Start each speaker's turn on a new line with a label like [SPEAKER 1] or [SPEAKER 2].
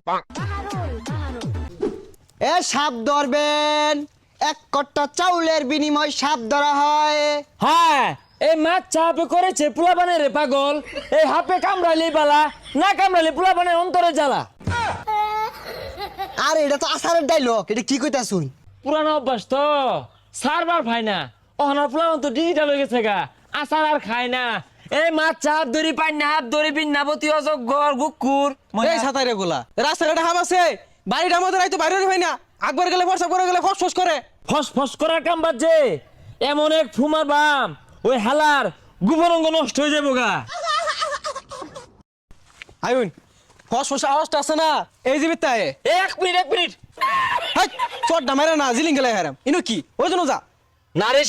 [SPEAKER 1] এ সাপ ধরবেন, এক কট্টা চাউলের বিনিময় সাপ ধরা হয়।
[SPEAKER 2] হ্যাঁ, এই মাছ চাপে করেছে পোলাপানের রে পাগল। এই হাপে কামড়াইলে বালা, না কামড়াইলে পোলাপানের অন্তরে জ্বালা।
[SPEAKER 1] আর এটা তো আসারের ডাইলগ, এটা কি কইতা শুন?
[SPEAKER 2] পুরানো অভ্যাস তো, সারবার ভাই না। ওহনার পোলাপান তো ডিজিটাল হয়ে গেছে গা, আসার আর খায় না। এই মাছ চাপ ধরি পাই না, হাত ধরি বিন্নাবতী অজগর গুকুর।
[SPEAKER 3] এই ছাতাই রেগুলা রাস্তাঘাটে হাম আছে, বাড়িটা আমাদের আইতো বাইরে হয় না, আকবার গেলে ফর্সা করে গেলে ফস ফস করে।
[SPEAKER 2] ফস ফস করার কাম বাজে, এমন এক ফুমার বাম ওই হালার গুবরঙ্গ নষ্ট হয়ে যাবো গা।
[SPEAKER 3] আইন ফস ফস আওয়াজটা আছে না, এই যে বিত্তায়
[SPEAKER 2] এক মিনিট
[SPEAKER 3] হাই চট না মেরে না জিলিং গেলে হারাম ইনো কি ওই জন্য যা
[SPEAKER 2] না রে